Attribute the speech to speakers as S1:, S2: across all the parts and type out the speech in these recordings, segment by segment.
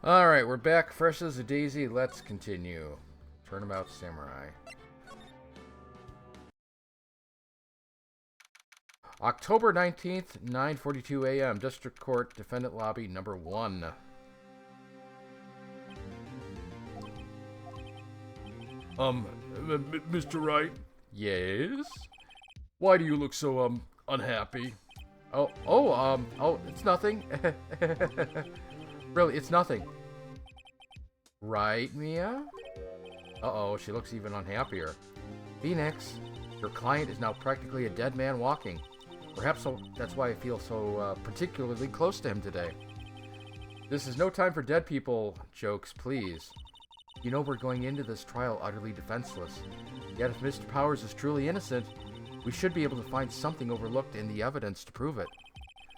S1: Alright, we're back fresh as a daisy. Let's continue. Turnabout Samurai. October 19th, 9:42 a.m. District Court, Defendant Lobby, number 1.
S2: Mr. Wright?
S1: Yes?
S2: Why do you look so, unhappy?
S1: Oh, it's nothing. Really, it's nothing. Right, Mia? Uh-oh, she looks even unhappier. Phoenix, your client is now practically a dead man walking. Perhaps that's why I feel so particularly close to him today. This is no time for dead people jokes, please. You know we're going into this trial utterly defenseless. Yet if Mr. Powers is truly innocent, we should be able to find something overlooked in the evidence to prove it.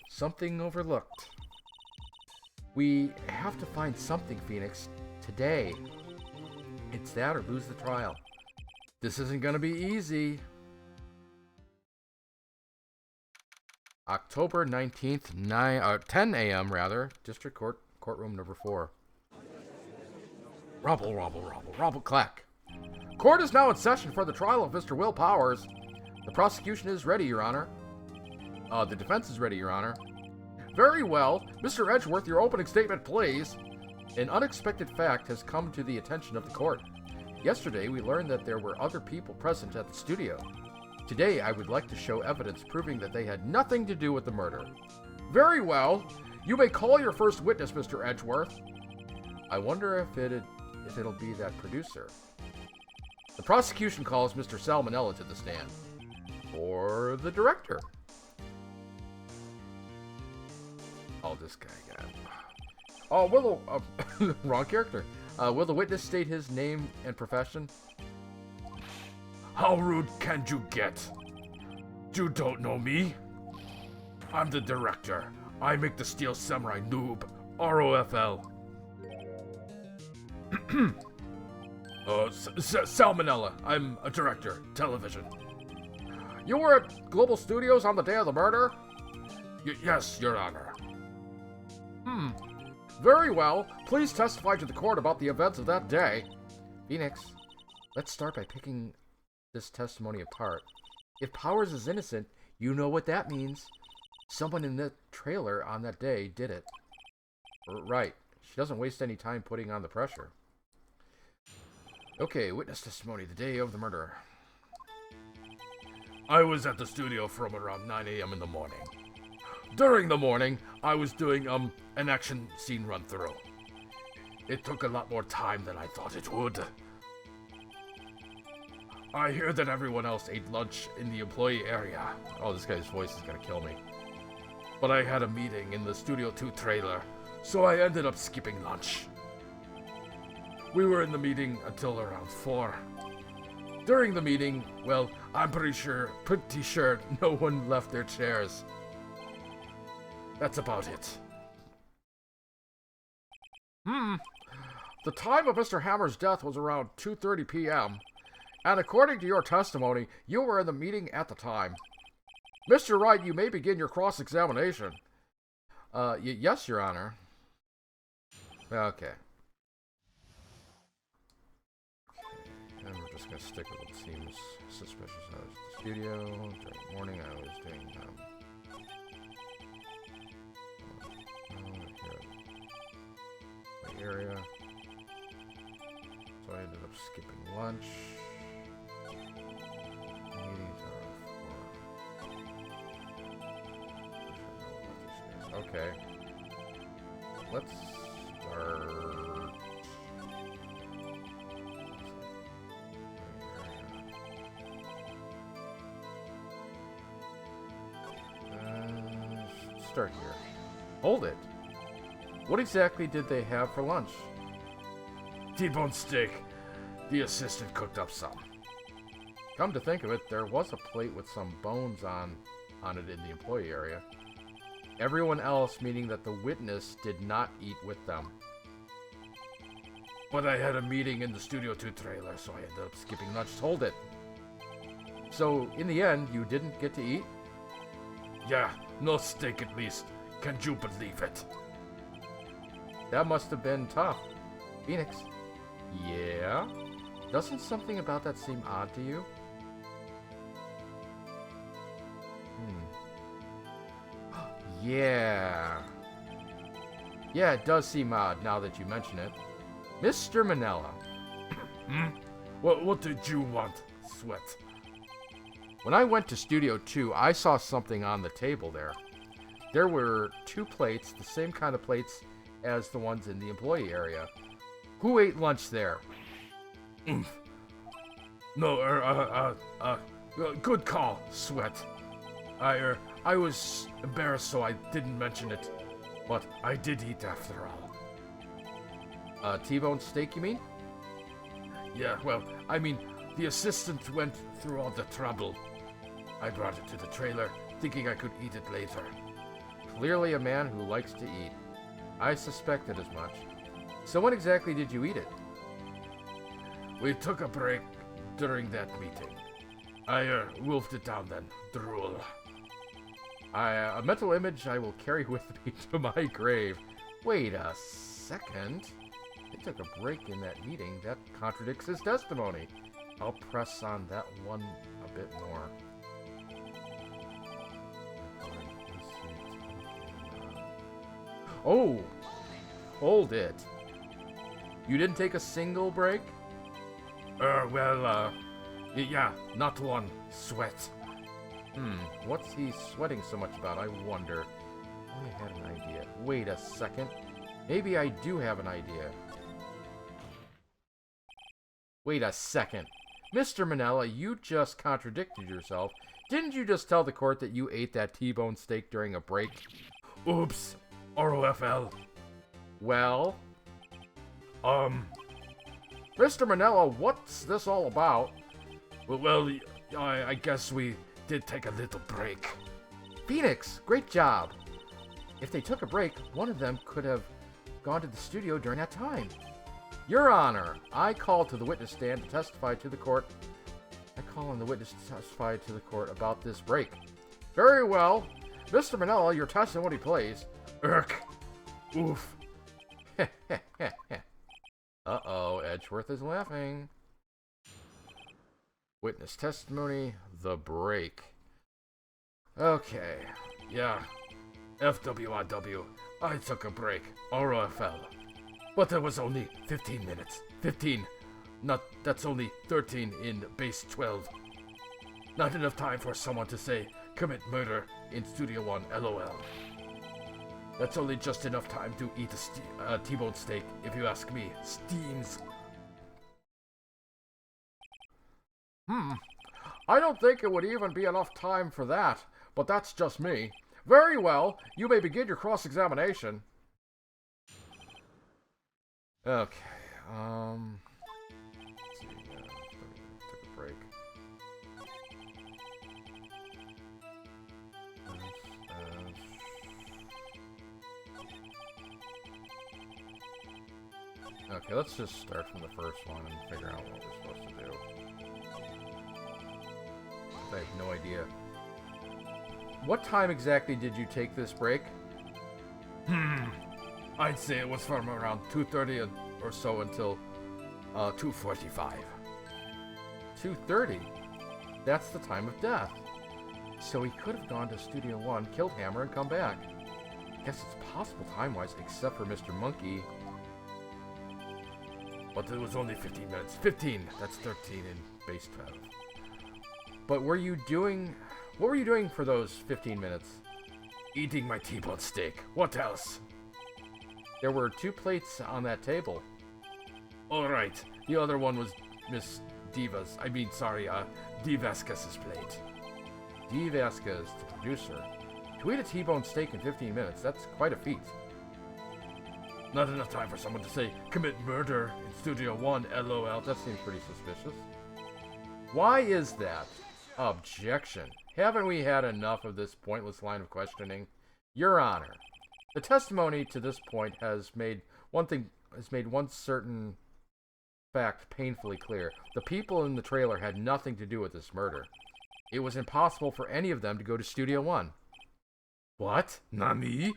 S1: Something overlooked. We have to find something, Phoenix, today. It's that or lose the trial. This isn't going to be easy. October 19th, 10 a.m. rather, District Court, courtroom number 4. Rumble, rumble, rumble, rumble, clack. Court is now in session for the trial of Mr. Will Powers. The prosecution is ready, Your Honor. The defense is ready, Your Honor. Very well. Mr. Edgeworth, your opening statement, please. An unexpected fact has come to the attention of the court. Yesterday, we learned that there were other people present at the studio. Today, I would like to show evidence proving that they had nothing to do with the murder. Very well. You may call your first witness, Mr. Edgeworth. I wonder if it'll be that producer. The prosecution calls Mr. Salmonella to the stand. Or the director. Oh, this guy got... Oh, will the... wrong character. Will the witness state his name and profession?
S2: How rude can you get? You don't know me? I'm the director. I make the Steel Samurai Noob. ROFL. Salmonella. I'm a director. Television.
S1: You were at Global Studios on the day of the murder?
S2: Yes, Your Honor.
S1: Very well. Please testify to the court about the events of that day. Phoenix, let's start by picking this testimony apart. If Powers is innocent, you know what that means. Someone in the trailer on that day did it. Right. She doesn't waste any time putting on the pressure. Okay, witness testimony the day of the murder.
S2: I was at the studio from around 9 a.m. in the morning. During the morning, I was doing, an action scene run-through. It took a lot more time than I thought it would. I hear that everyone else ate lunch in the employee area.
S1: Oh, this guy's voice is gonna kill me.
S2: But I had a meeting in the Studio 2 trailer, so I ended up skipping lunch. We were in the meeting until around 4. During the meeting, well, I'm pretty sure no one left their chairs. That's about it.
S1: The time of Mr. Hammer's death was around 2:30 p.m., and according to your testimony, you were in the meeting at the time. Mr. Wright, you may begin your cross-examination. Yes, Your Honor. Okay. And we're just gonna stick with what seems suspicious. I was at the studio during the morning. I was doing the area. So I ended up skipping lunch. Meetings are 4. Okay. Let's start. Start here. Hold it. What exactly did they have for lunch?
S2: T-bone steak. The assistant cooked up some.
S1: Come to think of it, there was a plate with some bones on it in the employee area. Everyone else, meaning that the witness, did not eat with them.
S2: But I had a meeting in the Studio 2 trailer, so I ended up skipping lunch.
S1: Hold it. So, in the end, you didn't get to eat?
S2: Yeah, no steak at least. Can you believe it?
S1: That must have been tough. Phoenix. Yeah? Doesn't something about that seem odd to you? Yeah. Yeah, it does seem odd now that you mention it. Mr. Manella.
S2: What did you want, Sweat?
S1: When I went to Studio 2, I saw something on the table there. There were 2 plates, the same kind of plates as the ones in the employee area. Who ate lunch there?
S2: No, good call, Sweat. I was embarrassed, so I didn't mention it. But I did eat after all.
S1: T-bone steak, you mean?
S2: Yeah, well, I mean, the assistant went through all the trouble. I brought it to the trailer, thinking I could eat it later.
S1: Clearly a man who likes to eat. I suspected as much. So when exactly did you eat it?
S2: We took a break during that meeting. I wolfed it down then. Drool.
S1: A mental image I will carry with me to my grave. Wait a second. They took a break in that meeting. That contradicts his testimony. I'll press on that one a bit more. Oh! Hold it. You didn't take a single break?
S2: Yeah, not one. Sweat.
S1: What's he sweating so much about, I wonder? I had an idea. Wait a second. Maybe I do have an idea. Wait a second. Mr. Manella, you just contradicted yourself. Didn't you just tell the court that you ate that T-bone steak during a break?
S2: Oops. ROFL.
S1: Well? Mr. Manella, what's this all about?
S2: Well, I guess we did take a little break.
S1: Phoenix, great job. If they took a break, one of them could have gone to the studio during that time. Your Honor, I call to the witness stand to testify to the court. I call on the witness to testify to the court about this break. Very well. Mr. Manella, your testimony, please.
S2: Irk. Oof.
S1: Uh-oh, Edgeworth is laughing. Witness testimony, the break. Okay.
S2: Yeah. FWIW. I took a break. ROFL. But there was only 15 minutes. 15. That's only 13 in base 12. Not enough time for someone to say, commit murder in Studio 1, LOL. That's only just enough time to eat a T-bone steak, if you ask me. Steams.
S1: I don't think it would even be enough time for that, but that's just me. Very well, you may begin your cross-examination. Okay, let's see, took a break. Okay, let's just start from the first one and figure out what we're supposed to do. I have no idea. What time exactly did you take this break?
S2: I'd say it was from around 2:30 or so until 2:45.
S1: 2:30? That's the time of death. So he could have gone to Studio 1, killed Hammer, and come back. Guess it's possible time-wise, except for Mr. Monkey.
S2: But it was only 15 minutes. 15! That's 13 in base 12.
S1: But what were you doing for those 15 minutes?
S2: Eating my T-bone steak. What else?
S1: There were 2 plates on that table.
S2: Alright. The other one was Miss Diva's. D. Vasquez's plate.
S1: D. Vasquez, the producer. To eat a T-bone steak in 15 minutes, that's quite a feat.
S2: Not enough time for someone to say, commit murder in Studio 1, LOL.
S1: That seems pretty suspicious. Why is that? Objection. Haven't we had enough of this pointless line of questioning? Your Honor, the testimony to this point has made one certain fact painfully clear. The people in the trailer had nothing to do with this murder. It was impossible for any of them to go to Studio 1.
S2: What? Nani?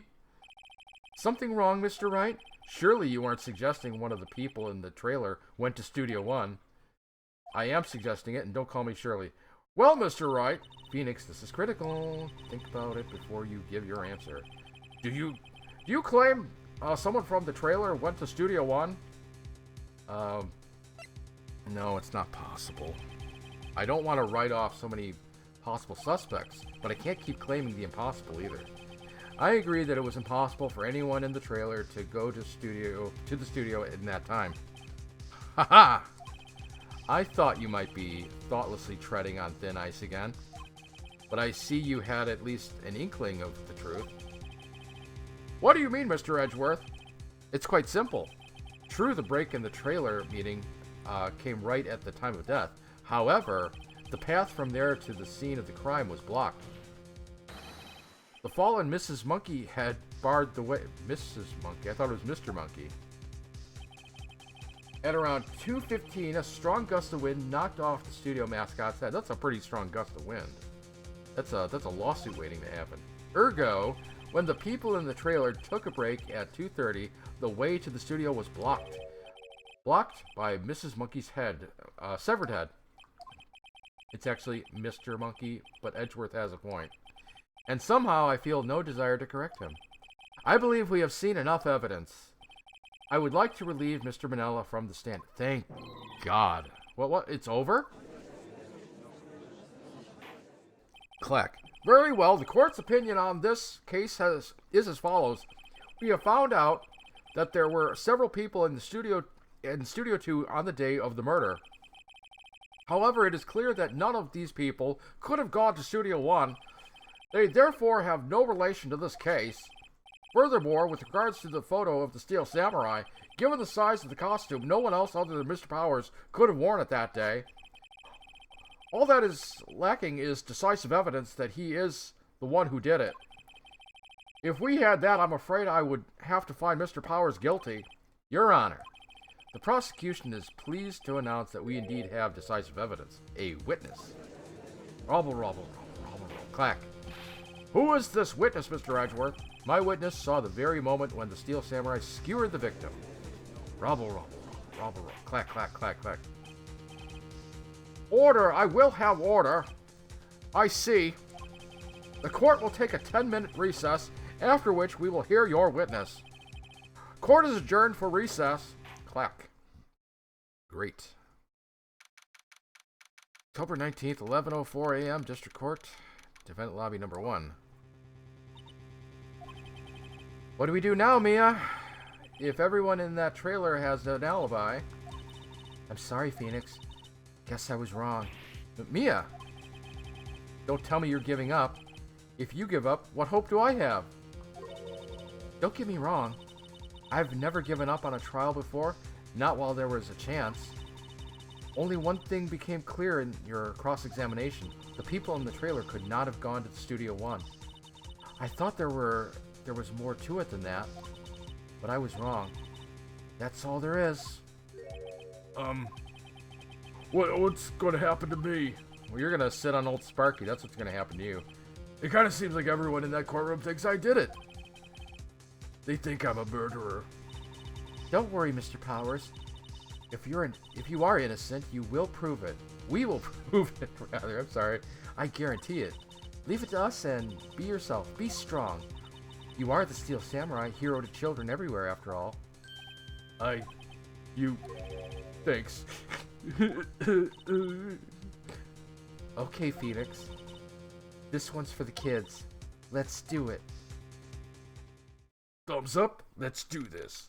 S1: Something wrong, Mr. Wright? Surely you aren't suggesting one of the people in the trailer went to Studio One. I am suggesting it, and don't call me Shirley. Well, Mr. Wright, Phoenix, this is critical. Think about it before you give your answer. Do you claim someone from the trailer went to Studio One? No, it's not possible. I don't want to write off so many possible suspects, but I can't keep claiming the impossible either. I agree that it was impossible for anyone in the trailer to go to the studio in that time. Haha! I thought you might be thoughtlessly treading on thin ice again, but I see you had at least an inkling of the truth. What do you mean, Mr. Edgeworth? It's quite simple. True, the break in the trailer meeting came right at the time of death. However, the path from there to the scene of the crime was blocked. The fallen Mrs. Monkey had barred the way. Mrs. Monkey? I thought it was Mr. Monkey. At around 2:15, a strong gust of wind knocked off the studio mascot's head. That's a pretty strong gust of wind. That's a lawsuit waiting to happen. Ergo, when the people in the trailer took a break at 2:30, the way to the studio was blocked. Blocked by Mrs. Monkey's head, severed head. It's actually Mr. Monkey, but Edgeworth has a point. And somehow I feel no desire to correct him. I believe we have seen enough evidence. I would like to relieve Mr. Manella from the stand. Thank God. What? It's over? Clack. Very well. The court's opinion on this case is as follows. We have found out that there were several people in Studio 2 on the day of the murder. However, it is clear that none of these people could have gone to Studio 1. They therefore have no relation to this case. Furthermore, with regards to the photo of the Steel Samurai, given the size of the costume, no one else other than Mr. Powers could have worn it that day. All that is lacking is decisive evidence that he is the one who did it. If we had that, I'm afraid I would have to find Mr. Powers guilty. Your Honor, the prosecution is pleased to announce that we indeed have decisive evidence. A witness. Robble, clack. Who is this witness, Mr. Edgeworth? My witness saw the very moment when the Steel Samurai skewered the victim. Robble, clack, clack, clack, clack. Order! I will have order. I see. The court will take a 10-minute recess, after which we will hear your witness. Court is adjourned for recess. Clack. Great. October 19th, 11:04 a.m., District Court, Defendant Lobby number 1. What do we do now, Mia? If everyone in that trailer has an alibi. I'm sorry, Phoenix. Guess I was wrong. But Mia! Don't tell me you're giving up. If you give up, what hope do I have? Don't get me wrong. I've never given up on a trial before, not while there was a chance. Only one thing became clear in your cross-examination. The people in the trailer could not have gone to the Studio 1. I thought there was more to it than that, but I was wrong. That's all there is.
S2: What's going to happen to me?
S1: Well, you're going to sit on old Sparky. That's what's going to happen to you.
S2: It kind of seems like everyone in that courtroom thinks I did it. They think I'm a murderer.
S1: Don't worry, Mr. Powers. If you are innocent, you will prove it. We will prove it, rather. I'm sorry. I guarantee it. Leave it to us and be yourself. Be strong. You are the Steel Samurai, hero to children everywhere, after all.
S2: Thanks.
S1: Okay, Phoenix. This one's for the kids. Let's do it.
S2: Thumbs up. Let's do this.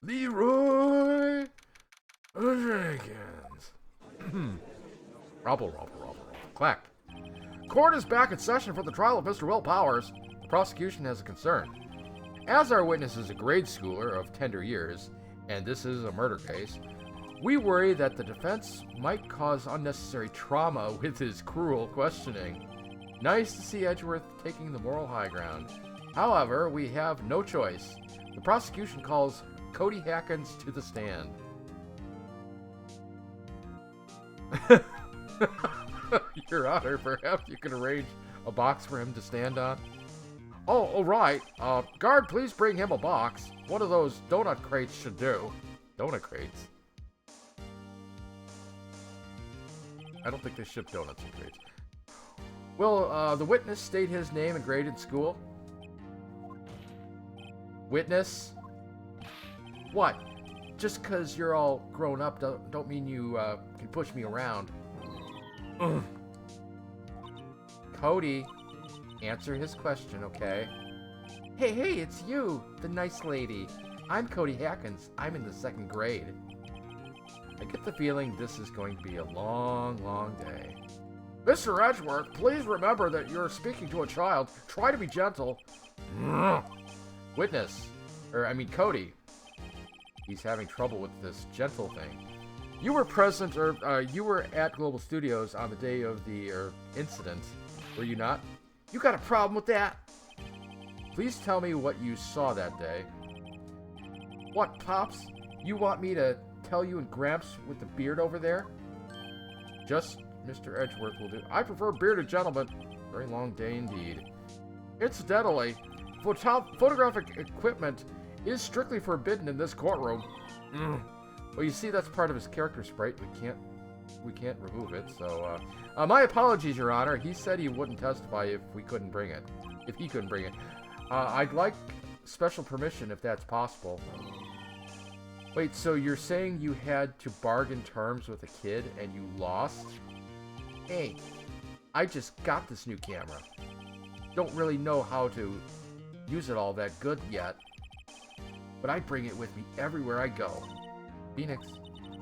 S2: Leroy Jenkins.
S1: Robble. Clack. Court is back in session for the trial of Mr. Will Powers. The prosecution has a concern. As our witness is a grade schooler of tender years, and this is a murder case, we worry that the defense might cause unnecessary trauma with his cruel questioning. Nice to see Edgeworth taking the moral high ground. However, we have no choice. The prosecution calls Cody Hackins to the stand. Your Honor, perhaps you could arrange a box for him to stand on? Oh, right. Guard, please bring him a box. One of those donut crates should do. Donut crates? I don't think they ship donuts in crates. Will the witness state his name and grade in school? Witness? What? Just because you're all grown up don't mean you can push me around. Ugh. Cody, answer his question, okay? Hey, it's you, the nice lady. I'm Cody Hackins. I'm in the 2nd grade. I get the feeling this is going to be a long, long day. Mr. Edgeworth, please remember that you're speaking to a child. Try to be gentle. Witness. Cody. He's having trouble with this gentle thing. You were present, you were at Global Studios on the day of the incident, were you not? You got a problem with that? Please tell me what you saw that day. What, Pops? You want me to tell you and Gramps with the beard over there? Just Mr. Edgeworth will do. I prefer bearded gentlemen. Very long day indeed. Incidentally, photographic equipment is strictly forbidden in this courtroom. Well, you see, that's part of his character sprite. We can't remove it. So, my apologies, Your Honor. He said he wouldn't testify if we couldn't bring it. If he couldn't bring it. I'd like special permission if that's possible. Wait, so you're saying you had to bargain terms with a kid and you lost? Hey, I just got this new camera. Don't really know how to use it all that good yet. But I bring it with me everywhere I go. Phoenix,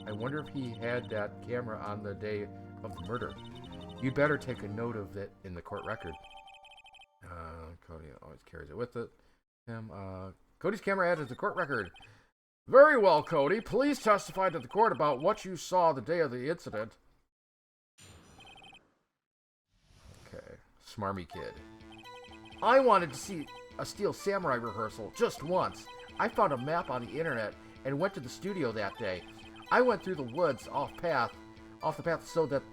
S1: I wonder if he had that camera on the day of the murder. You'd better take a note of it in the court record. Cody always carries it with it. Cody's camera added to the court record. Very well, Cody. Please testify to the court about what you saw the day of the incident. Okay, smarmy kid. I wanted to see a Steel Samurai rehearsal just once. I found a map on the internet and went to the studio that day. I went through the woods off the path so that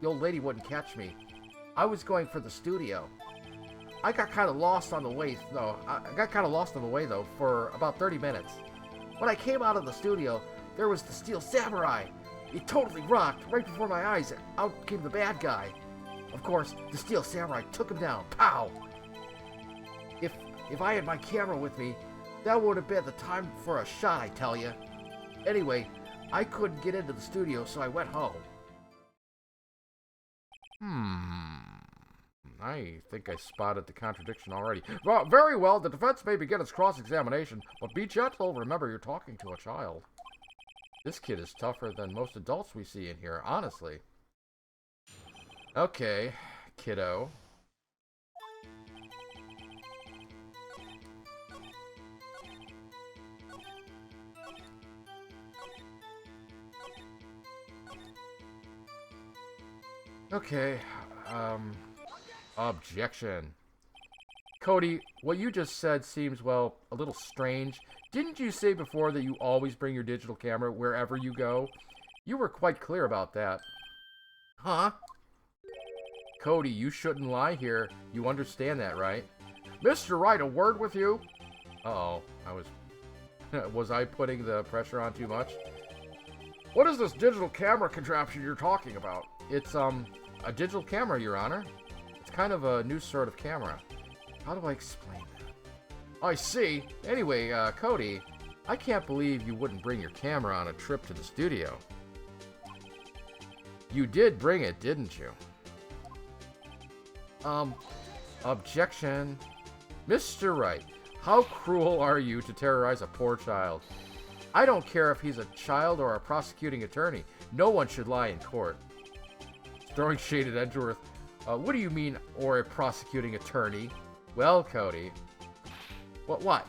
S1: the old lady wouldn't catch me. I was going for the studio. I got kind of lost on the way, though, for about 30 minutes. When I came out of the studio, there was the Steel Samurai. It totally rocked. Right before my eyes, out came the bad guy. Of course, the Steel Samurai took him down. Pow! If I had my camera with me, that would have been the time for a shot, I tell you. Anyway, I couldn't get into the studio, so I went home. I think I spotted the contradiction already. Well, very well, the defense may begin its cross-examination, but be gentle. Remember, you're talking to a child. This kid is tougher than most adults we see in here, honestly. Okay, kiddo. Okay, objection. Cody, what you just said seems, well, a little strange. Didn't you say before that you always bring your digital camera wherever you go? You were quite clear about that. Huh? Cody, you shouldn't lie here. You understand that, right? Mr. Wright, a word with you? Uh-oh, was I putting the pressure on too much? What is this digital camera contraption you're talking about? It's, a digital camera, Your Honor. It's kind of a new sort of camera. How do I explain that? I see. Anyway, Cody, I can't believe you wouldn't bring your camera on a trip to the studio. You did bring it, didn't you? Objection. Mr. Wright, how cruel are you to terrorize a poor child? I don't care if he's a child or a prosecuting attorney. No one should lie in court. Throwing shade at Edgeworth. What do you mean, or a prosecuting attorney? Well, Cody. What?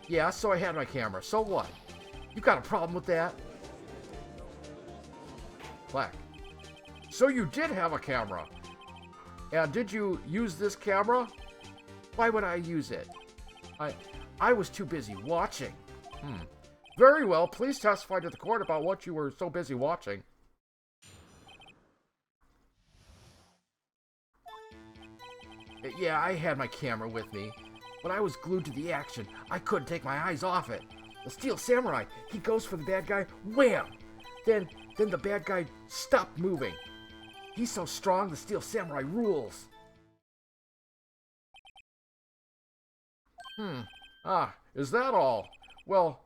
S1: Yeah, so I had my camera. So what? You got a problem with that? Black. So you did have a camera. And did you use this camera? Why would I use it? I was too busy watching. Very well, please testify to the court about what you were so busy watching. Yeah, I had my camera with me, but I was glued to the action. I couldn't take my eyes off it. The Steel Samurai, he goes for the bad guy, wham! Then the bad guy stopped moving. He's so strong, the Steel Samurai rules. Is that all? Well,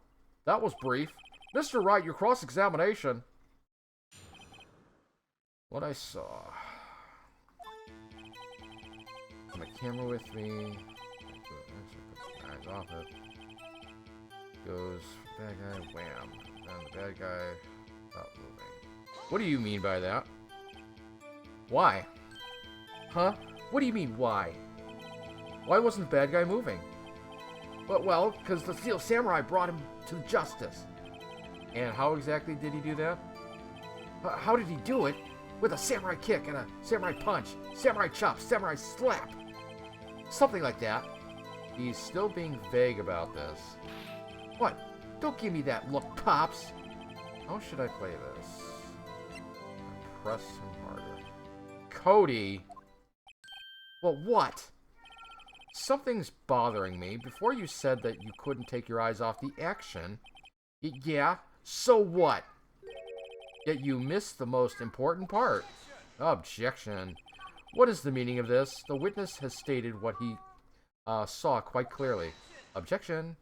S1: that was brief. Mr. Wright, your cross-examination. What I saw. My camera with me. Put my eyes off it. Goes, bad guy, wham. And the bad guy stopped moving. What do you mean by that? Why? Huh? What do you mean, why? Why wasn't the bad guy moving? Well, because the Steel Samurai brought him to justice. And how exactly did he do that? How did he do it? With a samurai kick and a samurai punch, samurai chop, samurai slap. Something like that. He's still being vague about this. What? Don't give me that look, Pops. How should I play this? Press him harder. Cody! Well, what? Something's bothering me. Before you said that you couldn't take your eyes off the action. Yeah, so what? Yet you missed the most important part. Objection. What is the meaning of this? The witness has stated what he saw quite clearly. Objection.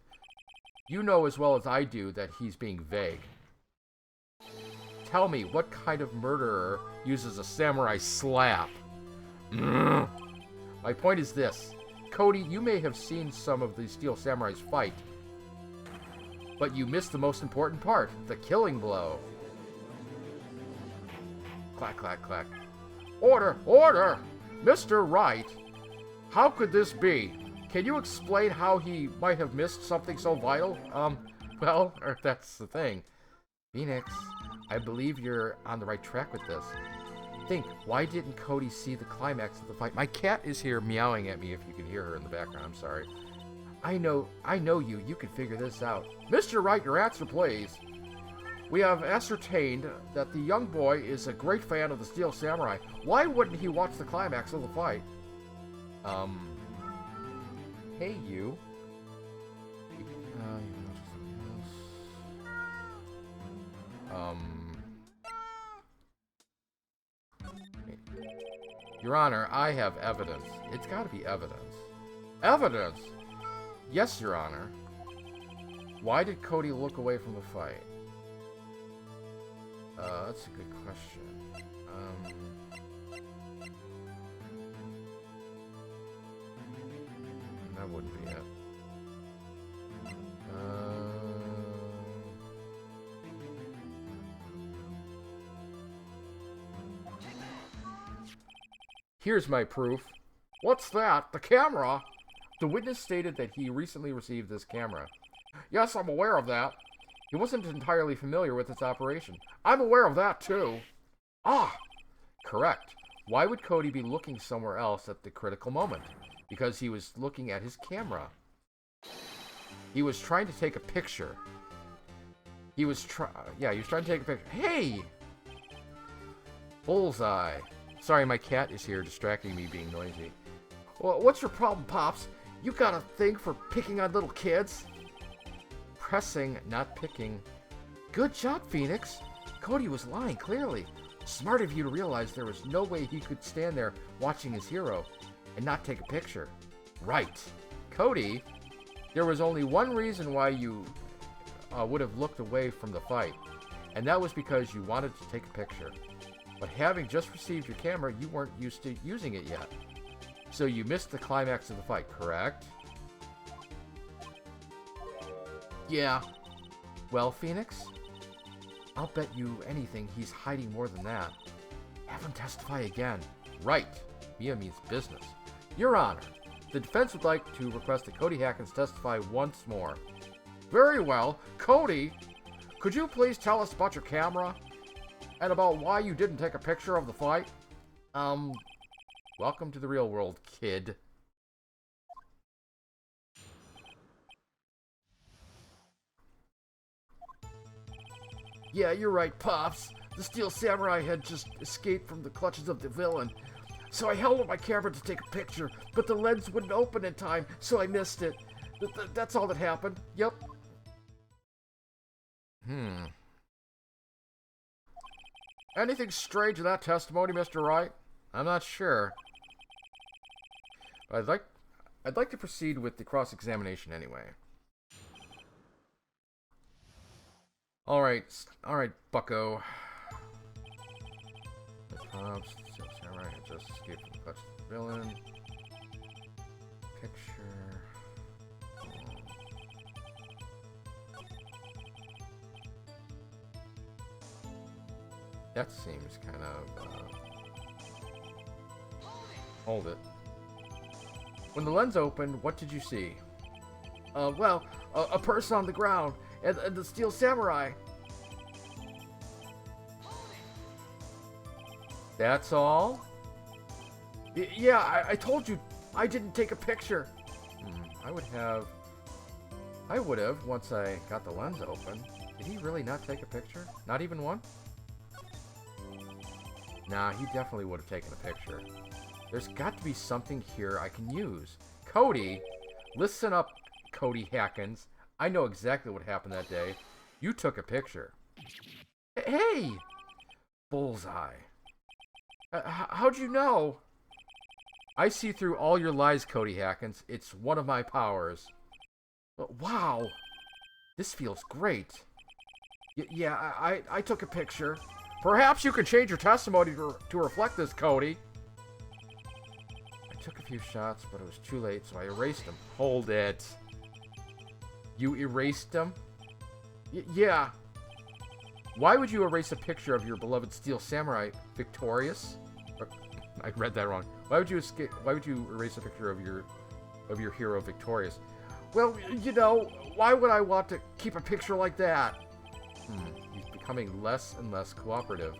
S1: You know as well as I do that he's being vague. Tell me, what kind of murderer uses a samurai slap? My point is this. Cody, you may have seen some of the Steel Samurai's fight, but you missed the most important part, the killing blow. Clack, clack, clack. Order! Order! Mr. Wright! How could this be? Can you explain how he might have missed something so vital? Well, that's the thing. Phoenix, I believe you're on the right track with this. Think, why didn't Cody see the climax of the fight? My cat is here meowing at me if you can hear her in the background. I'm sorry. I know you. You can figure this out. Mr. Wright, your answer, please. We have ascertained that the young boy is a great fan of the Steel Samurai. Why wouldn't he watch the climax of the fight? Hey, you. Your Honor, I have evidence. It's got to be evidence. Evidence? Yes, Your Honor. Why did Cody look away from the fight? That's a good question. That wouldn't be it. Here's my proof. What's that? The camera? The witness stated that he recently received this camera. Yes, I'm aware of that. He wasn't entirely familiar with its operation. I'm aware of that, too. Ah! Correct. Why would Cody be looking somewhere else at the critical moment? Because he was looking at his camera. He was trying to take a picture. He was trying to take a picture. Hey! Bullseye. Sorry, my cat is here distracting me being noisy. Well, what's your problem, Pops? You got a thing for picking on little kids? Pressing, not picking. Good job, Phoenix. Cody was lying, clearly. Smart of you to realize there was no way he could stand there watching his hero and not take a picture. Right. Cody, there was only one reason why you would have looked away from the fight, and that was because you wanted to take a picture. But having just received your camera, you weren't used to using it yet. So you missed the climax of the fight, correct? Yeah. Well, Phoenix, I'll bet you anything he's hiding more than that. Have him testify again. Right. Mia means business. Your Honor, the defense would like to request that Cody Hackins testify once more. Very well. Cody, could you please tell us about your camera? And about why you didn't take a picture of the fight? Welcome to the real world, kid. Yeah, you're right, Pops. The Steel Samurai had just escaped from the clutches of the villain. so I held up my camera to take a picture, but the lens wouldn't open in time, so I missed it. That's all that happened. Yep. Anything strange in that testimony, Mr. Wright? I'm not sure. I'd like to proceed with the cross-examination anyway. All right, Bucko. The cops, samurai had just escaped from the clutch of the villain. Picture. That seems kind of. Hold it. When the lens opened, what did you see? Well, a person on the ground and the steel samurai. That's all? Yeah, I told you I didn't take a picture. I would have, once I got the lens open. Did he really not take a picture? Not even one? Nah, he definitely would have taken a picture. There's got to be something here I can use. Cody, listen up, Cody Hackins. I know exactly what happened that day. You took a picture. Hey! Bullseye. How'd you know? I see through all your lies, Cody Hackins. It's one of my powers. Wow. This feels great. Yeah, I took a picture. Perhaps you can change your testimony to reflect this, Cody. I took a few shots, but it was too late, so I erased them. Hold it. You erased them? Yeah. Why would you erase a picture of your beloved steel samurai victorious? I read that wrong. Why would you erase a picture of your hero victorious? Well, you know, why would I want to keep a picture like that? He's becoming less and less cooperative.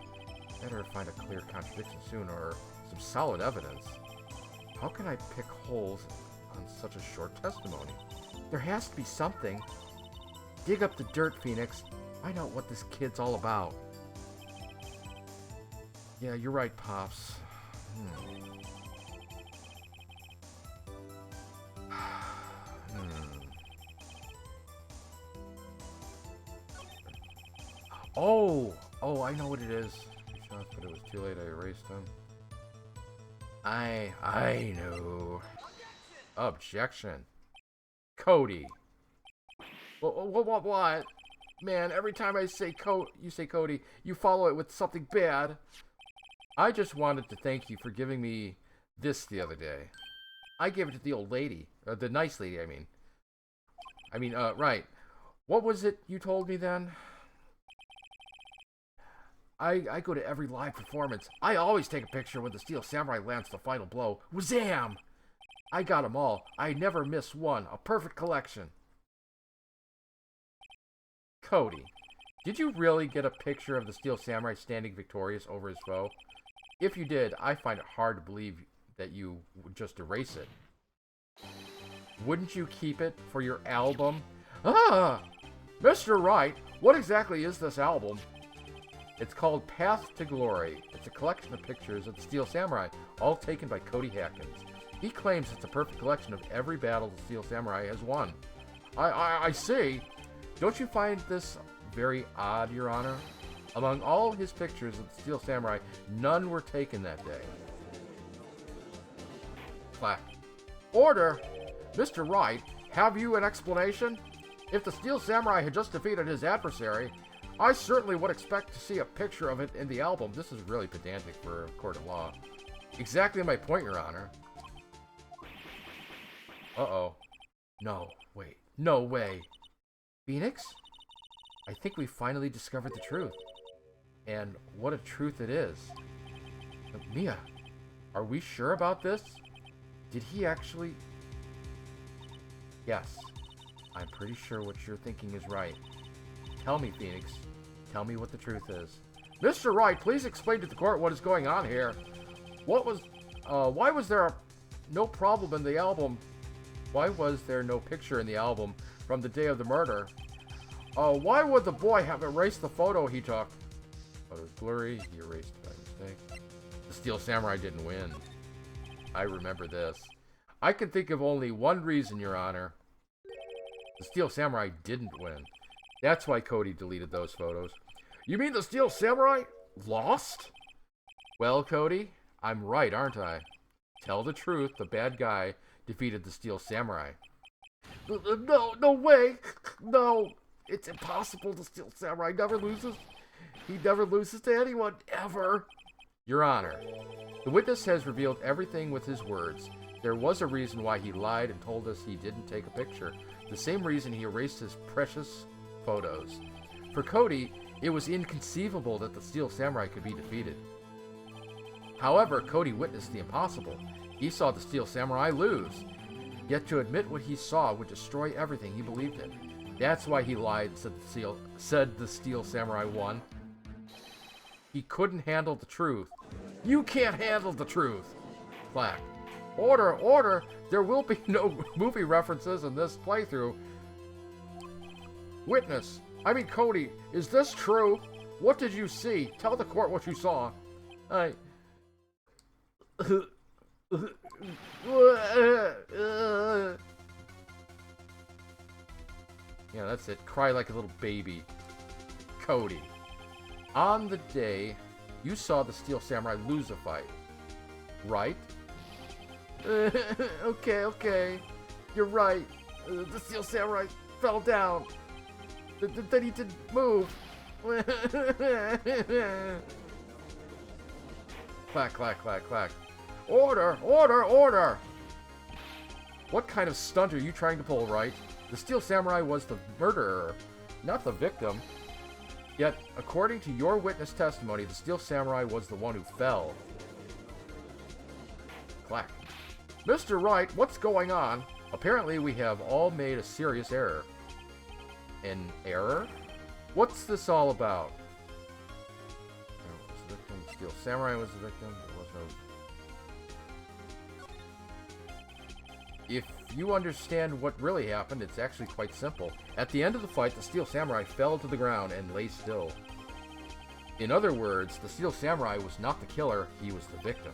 S1: Better find a clear contradiction soon, or some solid evidence. How can I pick holes on such a short testimony? There has to be something. Dig up the dirt, Phoenix. Find out what this kid's all about. Yeah, you're right, Pops. Oh, I know what it is. Shots, but it was too late. I erased them. I know. Objection. Cody. What? Man, every time I say you say Cody, you follow it with something bad. I just wanted to thank you for giving me this the other day. I gave it to the old lady. The nice lady, I mean, right. What was it you told me then? I go to every live performance. I always take a picture when the steel samurai lands the final blow. Wazam! I got them all. I never miss one. A perfect collection. Cody, did you really get a picture of the steel samurai standing victorious over his foe? If you did, I find it hard to believe that you would just erase it. Wouldn't you keep it for your album? Mr. Wright, what exactly is this album? It's called Path to Glory. It's a collection of pictures of the Steel Samurai, all taken by Cody Hackins. He claims it's a perfect collection of every battle the Steel Samurai has won. I see. Don't you find this very odd, Your Honor? Among all his pictures of the Steel Samurai, none were taken that day. Clack. Order! Mr. Wright, have you an explanation? If the Steel Samurai had just defeated his adversary, I certainly would expect to see a picture of it in the album. This is really pedantic for a court of law. Exactly my point, Your Honor. Uh-oh. No, wait. No way. Phoenix? I think we finally discovered the truth. And what a truth it is. Mia, are we sure about this? Did he actually... Yes. I'm pretty sure what you're thinking is right. Tell me, Phoenix. Tell me what the truth is. Mr. Wright, please explain to the court what is going on here. Why was there no problem in the album? Why was there no picture in the album from the day of the murder? Why would the boy have erased the photo he took? Photo's blurry. He erased it by mistake. The Steel Samurai didn't win. I remember this. I can think of only one reason, Your Honor. The Steel Samurai didn't win. That's why Cody deleted those photos. You mean the Steel Samurai lost? Well, Cody, I'm right, aren't I? Tell the truth, the bad guy defeated the Steel Samurai. No way! No! It's impossible. The Steel Samurai never loses. He never loses to anyone, ever. Your Honor, the witness has revealed everything with his words. There was a reason why he lied and told us he didn't take a picture. The same reason he erased his precious photos. For Cody, it was inconceivable that the Steel Samurai could be defeated. However, Cody witnessed the impossible. He saw the Steel Samurai lose. Yet to admit what he saw would destroy everything he believed in. That's why he lied and said the Steel Samurai won. He couldn't handle the truth. You can't handle the truth! Clack. Order! Order! There will be no movie references in this playthrough. Witness. I mean, Cody, is this true? What did you see? Tell the court what you saw. Yeah, that's it. Cry like a little baby. Cody. On the day you saw the Steel Samurai lose a fight, right? Okay. You're right. The Steel Samurai fell down. Then he didn't move. Clack, clack, clack, clack. Order! Order! Order! What kind of stunt are you trying to pull, Wright? The Steel Samurai was the murderer, not the victim. Yet, according to your witness testimony, the Steel Samurai was the one who fell. Clack. Mr. Wright, what's going on? Apparently, we have all made a serious error. An error? What's this all about? The victim. The Steel Samurai was the victim. There was no... If you understand what really happened, it's actually quite simple. At the end of the fight, the Steel Samurai fell to the ground and lay still. In other words, the Steel Samurai was not the killer, he was the victim.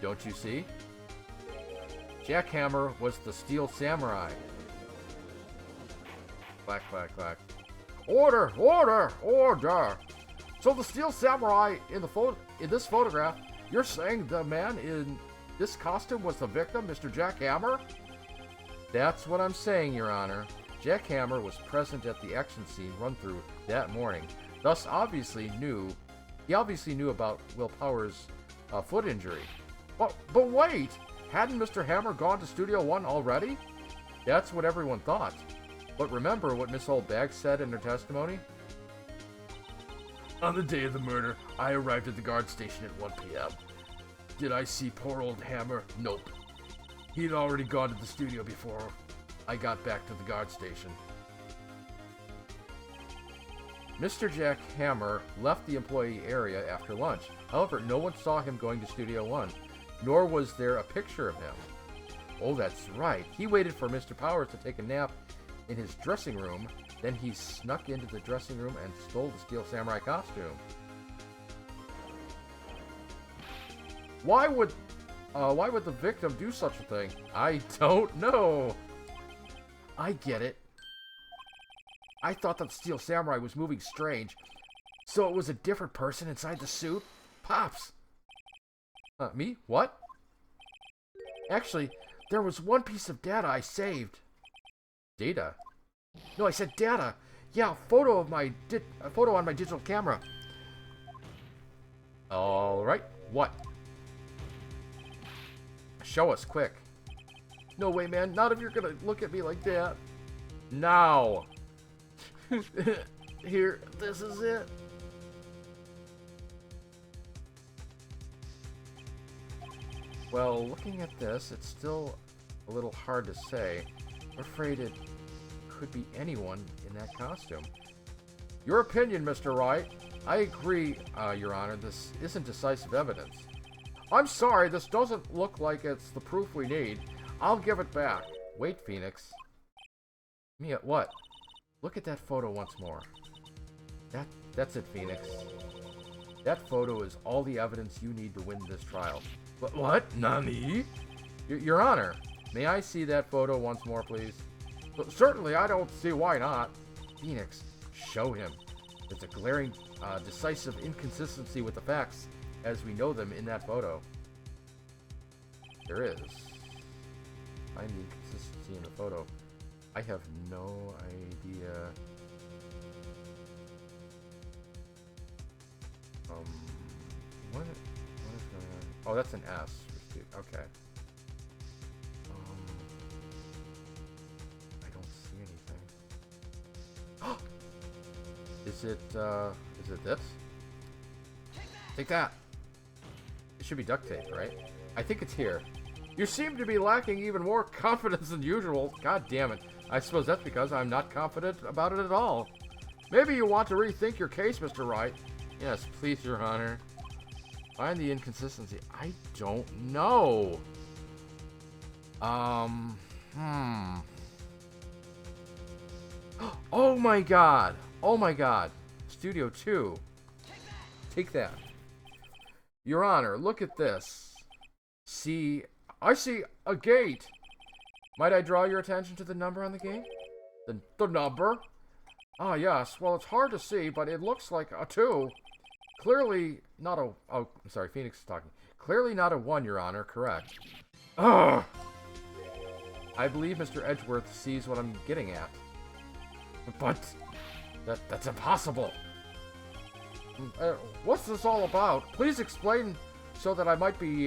S1: Don't you see? Jackhammer was the Steel Samurai. Clack, clack, clack. Order! Order! Order! So the Steel Samurai in this photograph, you're saying the man in this costume was the victim, Mr. Jackhammer? That's what I'm saying, Your Honor. Jackhammer was present at the action scene run-through that morning, thus he obviously knew about Will Power's foot injury. But wait! Hadn't Mr. Hammer gone to Studio One already? That's what everyone thought. But remember what Miss Oldbag said in her testimony? On the day of the murder, I arrived at the guard station at 1 p.m. Did I see poor old Hammer? Nope. He'd already gone to the studio before I got back to the guard station. Mr. Jackhammer left the employee area after lunch. However, no one saw him going to Studio One, nor was there a picture of him. Oh, that's right. He waited for Mr. Powers to take a nap in his dressing room, then he snuck into the dressing room and stole the Steel Samurai costume. Why would the victim do such a thing? I don't know. I get it. I thought that Steel Samurai was moving strange, so it was a different person inside the suit? Pops! Me? What? Actually, there was one piece of data I saved. Data? No, I said data. Yeah, a photo on my digital camera. Alright, what? Show us, quick. No way, man. Not if you're gonna look at me like that. Now. Here, this is it. Well, looking at this, it's still a little hard to say. I'm afraid it could be anyone in that costume. Your opinion, Mr. Wright. I agree, Your Honor. This isn't decisive evidence. I'm sorry, this doesn't look like it's the proof we need. I'll give it back. Wait, Phoenix. Mia, what? Look at that photo once more. That's it, Phoenix. That photo is all the evidence you need to win this trial.
S2: What? Nani?
S1: Your Honor, may I see that photo once more, please?
S2: Certainly, I don't see why not.
S1: Phoenix, show him. There's a glaring, decisive inconsistency with the facts as we know them in that photo. There is. Find the inconsistency in the photo. I have no idea. What is going on? Oh, that's an S. Okay. I don't see anything. Is it this? Take that! It should be duct tape, right? I think it's here. You seem to be lacking even more confidence than usual. God damn it. I suppose that's because I'm not confident about it at all. Maybe you want to rethink your case, Mr. Wright. Yes, please, Your Honor. Find the inconsistency. I don't know. Oh my god. Oh my god. Studio 2. Take that. Your Honor, look at this. See, I see a gate. Might I draw your attention to the number on the gate? The number? Ah, yes. Well, it's hard to see, but it looks like a 2. Clearly not a... Oh, I'm sorry, Phoenix is talking. Clearly not a 1, Your Honor. Correct. Ugh! I believe Mr. Edgeworth sees what I'm getting at. But... That's impossible. What's this all about? Please explain so that I might be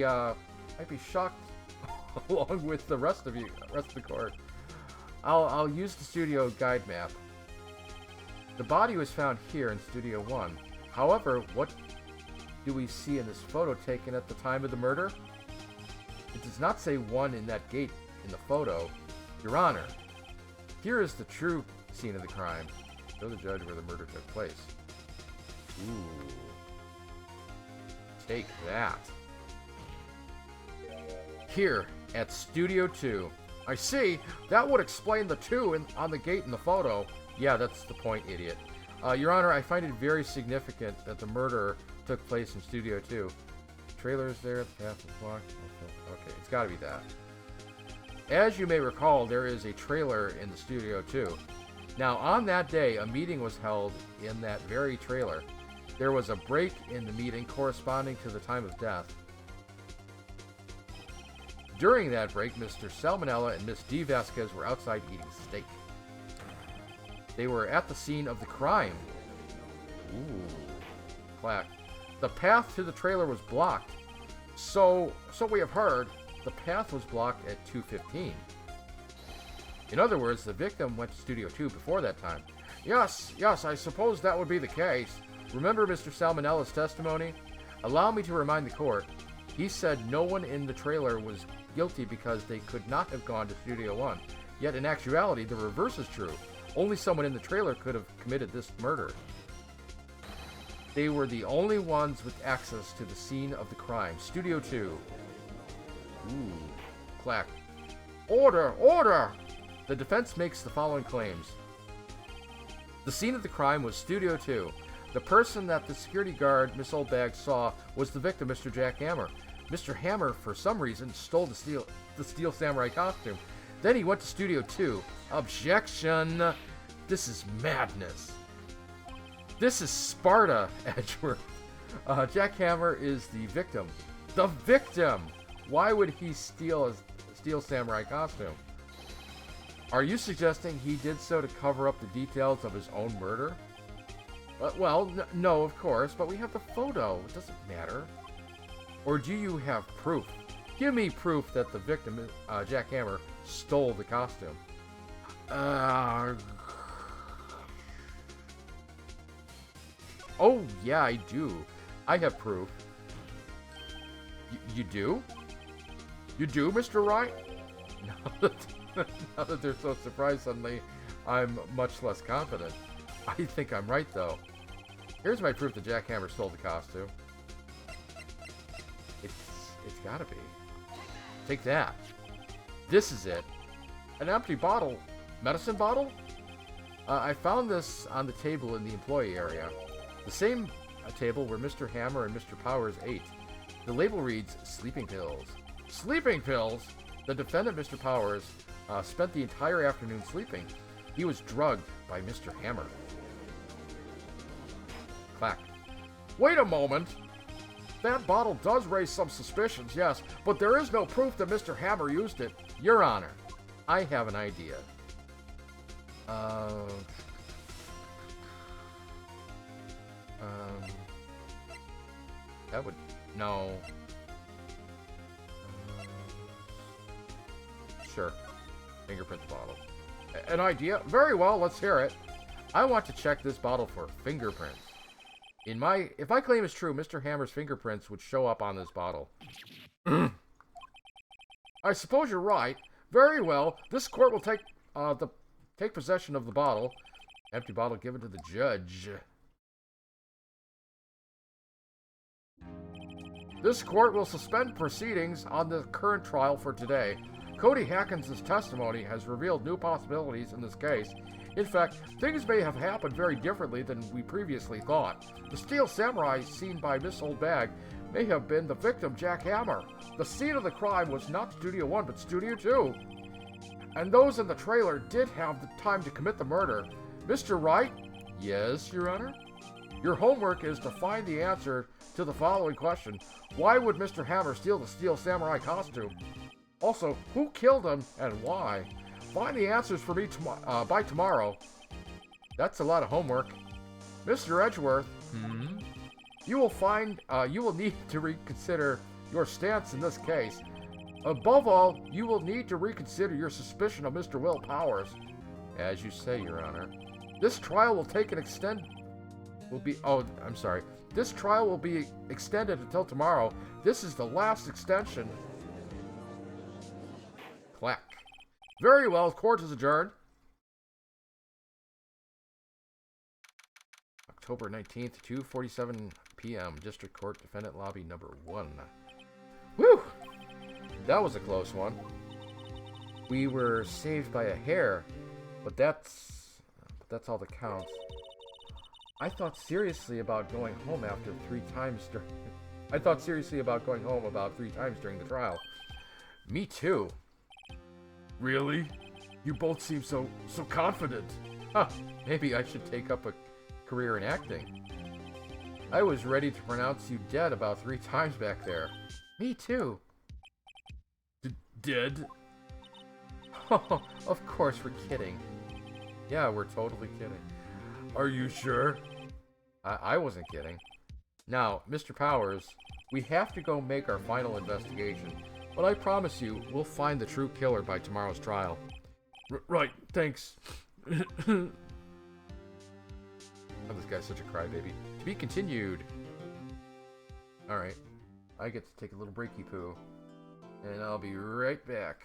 S1: shocked along with the rest of the court. I'll use the studio guide map. The body was found here in Studio 1. However, what do we see in this photo taken at the time of the murder? It does not say 1 in that gate in the photo. Your Honor, here is the true scene of the crime. Show the judge where the murder took place. Ooh. Take that. Here, at Studio 2. I see. That would explain the 2 on the gate in the photo. Yeah, that's the point, idiot. Your Honor, I find it very significant that the murder took place in Studio 2. Trailer's there, the path is blocked. Okay, it's gotta be that. As you may recall, there is a trailer in the Studio 2. Now, on that day, a meeting was held in that very trailer. There was a break in the meeting corresponding to the time of death. During that break, Mr. Salmonella and Miss D. Vasquez were outside eating steak. They were at the scene of the crime. Ooh. Clack. The path to the trailer was blocked. So we have heard, the path was blocked at 2:15. In other words, the victim went to Studio 2 before that time. Yes, I suppose that would be the case. Remember Mr. Salmonella's testimony? Allow me to remind the court. He said no one in the trailer was guilty because they could not have gone to Studio 1. Yet in actuality, the reverse is true. Only someone in the trailer could have committed this murder. They were the only ones with access to the scene of the crime. Studio 2. Ooh. Clack. Order! Order! The defense makes the following claims. The scene of the crime was Studio 2. The person that the security guard, Miss Oldbag, saw was the victim, Mr. Jack Hammer. Mr. Hammer, for some reason, stole the Steel Samurai costume. Then he went to Studio 2. Objection! This is madness. This is Sparta, Edgeworth. Jack Hammer is the victim. The victim! Why would he steal a Steel Samurai costume? Are you suggesting he did so to cover up the details of his own murder? Well, no, of course, but we have the photo. It doesn't matter. Or do you have proof? Give me proof that the victim, Jack Hammer, stole the costume. Oh, yeah, I do. I have proof. You do? You do, Mr. Wright? Now that they're so surprised suddenly, I'm much less confident. I think I'm right, though. Here's my proof that Jack Hammer stole the costume. It's gotta be. Take that. This is it. An empty bottle. Medicine bottle? I found this on the table in the employee area. The same table where Mr. Hammer and Mr. Powers ate. The label reads sleeping pills. Sleeping pills? The defendant, Mr. Powers, spent the entire afternoon sleeping. He was drugged by Mr. Hammer. Clack. Wait a moment! That bottle does raise some suspicions, yes, but there is no proof that Mr. Hammer used it. Your Honor, I have an idea. That would... No. Sure. Fingerprint the bottle. An idea? Very well, let's hear it. I want to check this bottle for fingerprints. If I claim is true, Mr. Hammer's fingerprints would show up on this bottle. I suppose you're right. Very well. This court will take possession of the bottle. Empty bottle given to the judge. This court will suspend proceedings on the current trial for today. Cody Hackins' testimony has revealed new possibilities in this case. In fact, things may have happened very differently than we previously thought. The Steel Samurai seen by Miss Oldbag may have been the victim, Jack Hammer. The scene of the crime was not Studio 1, but Studio 2. And those in the trailer did have the time to commit the murder. Mr. Wright? Yes, Your Honor? Your homework is to find the answer to the following question. Why would Mr. Hammer steal the Steel Samurai costume? Also, who killed him and why? Find the answers for me by tomorrow. That's a lot of homework. Mr. Edgeworth, you will need to reconsider your stance in this case. Above all, you will need to reconsider your suspicion of Mr. Will Powers. As you say, Your Honor. This trial will This trial will be extended until tomorrow. This is the last extension. Clack. Very well, court is adjourned. October 19th, 2:47 p.m. District Court, Defendant Lobby number 1. Whew! That was a close one. We were saved by a hair, but that's all that counts. I thought seriously about going home after 3 times during... I thought seriously about going home about 3 times during the trial. Me too.
S2: Really? You both seem so confident.
S1: Huh, maybe I should take up a career in acting. I was ready to pronounce you dead about 3 times back there. Me too.
S2: Dead?
S1: Oh, of course we're kidding. Yeah, we're totally kidding.
S2: Are you sure?
S1: I wasn't kidding. Now, Mr. Powers, we have to go make our final investigation. But I promise you, we'll find the true killer by tomorrow's trial.
S2: Right, thanks.
S1: Oh, this guy's such a crybaby. To be continued. Alright. I get to take a little breaky poo. And I'll be right back.